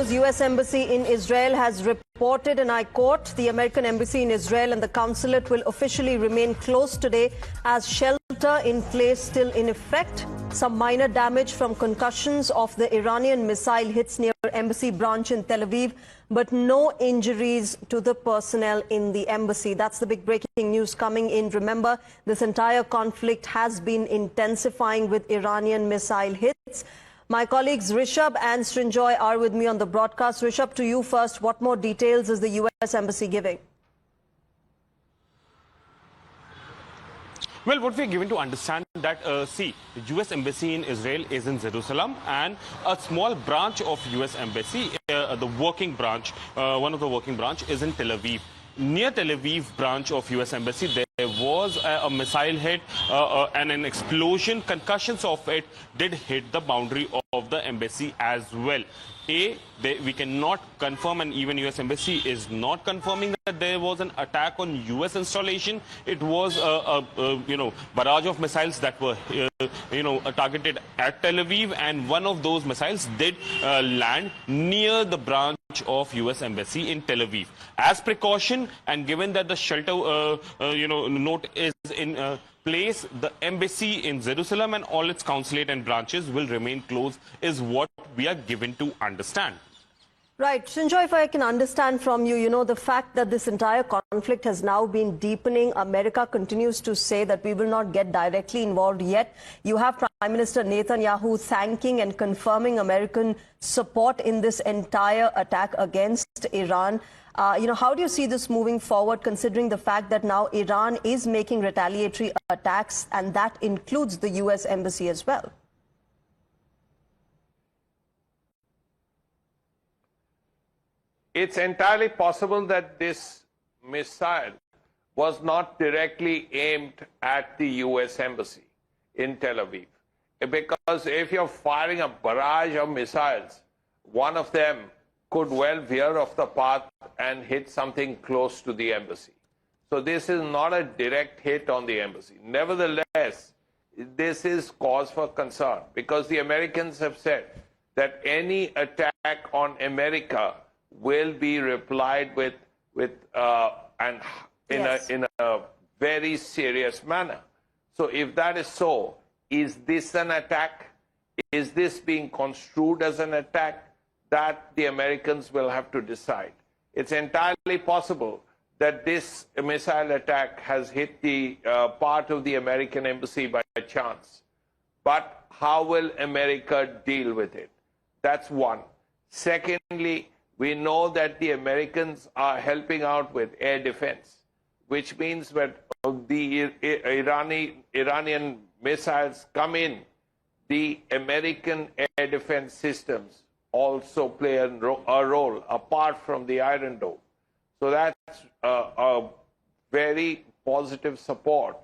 news. U.S. Embassy in Israel has reported, and I quote, the American Embassy in Israel and the consulate will officially remain closed today as shelter in place still in effect. Some minor damage from concussions of the Iranian missile hits near embassy branch in Tel Aviv, but no injuries to the personnel in the embassy. That's the big breaking news coming in. Remember, this entire conflict has been intensifying with Iranian missile hits. My colleagues Rishabh and Srinjoy are with me on the broadcast. Rishabh, to you first, what more details is the U.S. Embassy giving? Well, what we are given to understand that, the U.S. Embassy in Israel is in Jerusalem, and a small branch of U.S. Embassy, the working branch, one of the working branch is in Tel Aviv. Near Tel Aviv branch of U.S. Embassy, there was a missile hit and an explosion. Concussions of it did hit the boundary of the embassy as well. We cannot confirm, and even U.S. Embassy is not confirming that there was an attack on U.S. installation. It was a barrage of missiles that were targeted at Tel Aviv, and one of those missiles did land near the branch of U.S. Embassy in Tel Aviv. As precaution, and given that the shelter note is in place, the embassy in Jerusalem and all its consulate and branches will remain closed, is what we are given to understand. Right. Srinjoy, if I can understand from you, the fact that this entire conflict has now been deepening, America continues to say that we will not get directly involved yet. You have Prime Minister Netanyahu thanking and confirming American support in this entire attack against Iran. How do you see this moving forward, considering the fact that now Iran is making retaliatory attacks, and that includes the U.S. Embassy as well? It's entirely possible that this missile was not directly aimed at the U.S. Embassy in Tel Aviv. Because if you're firing a barrage of missiles, one of them could well veer off the path and hit something close to the embassy. So this is not a direct hit on the embassy. Nevertheless, this is cause for concern, because the Americans have said that any attack on America will be replied with in a very serious manner. So if that is so, is this an attack? Is this being construed as an attack? That the Americans will have to decide. It's entirely possible that this missile attack has hit the part of the American embassy by chance. But how will America deal with it? That's one. Secondly, we know that the Americans are helping out with air defense, which means that the Iranian missiles come in, the American air defense systems also play a role apart from the Iron Dome. So that's a very positive support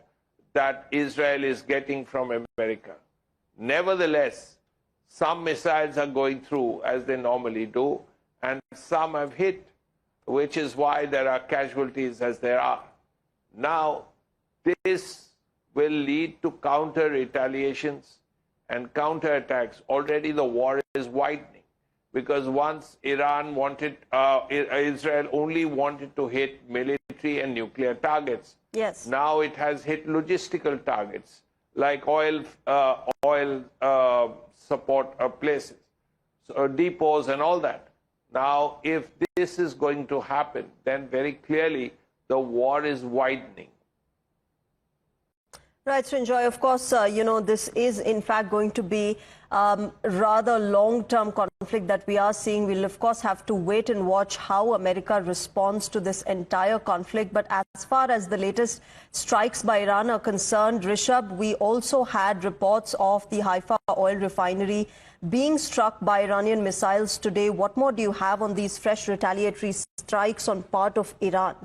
that Israel is getting from America. Nevertheless, some missiles are going through as they normally do, and some have hit, which is why there are casualties as there are. Now, this will lead to counter retaliations and counterattacks. Already the war is widening, because once Iran wanted, Israel only wanted to hit military and nuclear targets. Yes. Now it has hit logistical targets, like oil support places, so depots and all that. Now, if this is going to happen, then very clearly the war is widening. Right, Srinjoy, of course, this is in fact going to be rather long-term conflict that we are seeing. We'll, of course, have to wait and watch how America responds to this entire conflict. But as far as the latest strikes by Iran are concerned, Rishabh, we also had reports of the Haifa oil refinery being struck by Iranian missiles today. What more do you have on these fresh retaliatory strikes on part of Iran?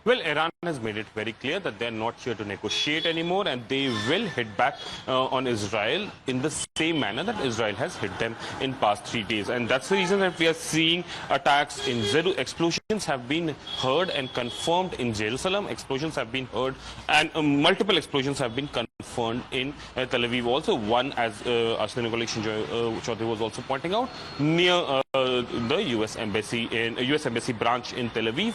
Well, Iran has made it very clear that they're not here to negotiate anymore, and they will hit back on Israel in the same manner that Israel has hit them in past 3 days. And that's the reason that we are seeing attacks in Jerusalem. Explosions have been heard and confirmed in Jerusalem. Explosions have been heard, and multiple explosions have been confirmed confirmed in Tel Aviv. Also, one, as Ashwini Chaudhary was also pointing out, near the U.S. Embassy branch in Tel Aviv,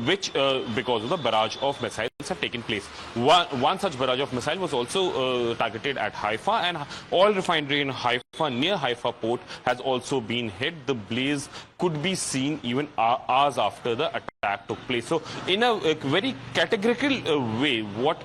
which, because of the barrage of missiles have taken place. One such barrage of missile was also targeted at Haifa, and oil refinery in Haifa, near Haifa port, has also been hit. The blaze could be seen even hours after the attack took place. So, in a very categorical way, what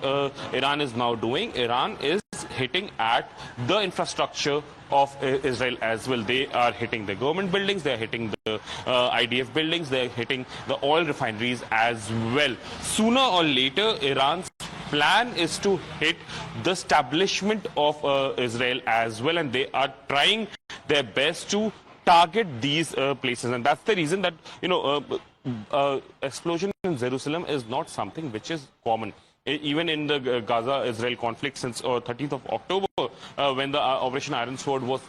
Iran is now doing, Iran is hitting at the infrastructure of Israel as well. They are hitting the government buildings, they are hitting the IDF buildings, they are hitting the oil refineries as well. Sooner or later, Iran's plan is to hit the establishment of Israel as well, and they are trying their best to target these places. And that's the reason that, explosion in Jerusalem is not something which is common. Even in the Gaza-Israel conflict since 13th of October, when the Operation Iron Sword was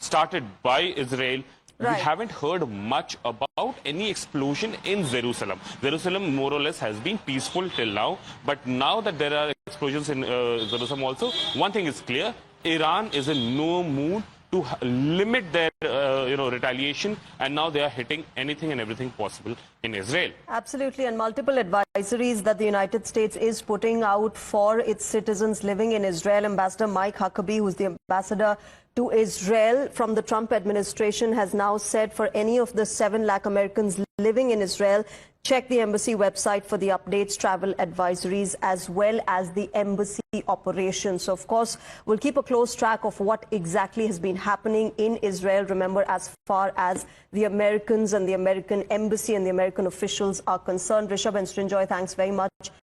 started by Israel, we haven't heard much about any explosion in Jerusalem. Jerusalem, more or less, has been peaceful till now. But now that there are explosions in Jerusalem also, one thing is clear: Iran is in no mood to limit their retaliation, and now they are hitting anything and everything possible in Israel. Absolutely, and multiple advisories that the United States is putting out for its citizens living in Israel. Ambassador Mike Huckabee, who's the ambassador to Israel from the Trump administration, has now said for any of the 7 lakh Americans living in Israel, check the embassy website for the updates, travel advisories, as well as the embassy operations. So, of course, we'll keep a close track of what exactly has been happening in Israel. Remember, as far as the Americans and the American embassy and the American officials are concerned. Rishabh and Srinjoy, thanks very much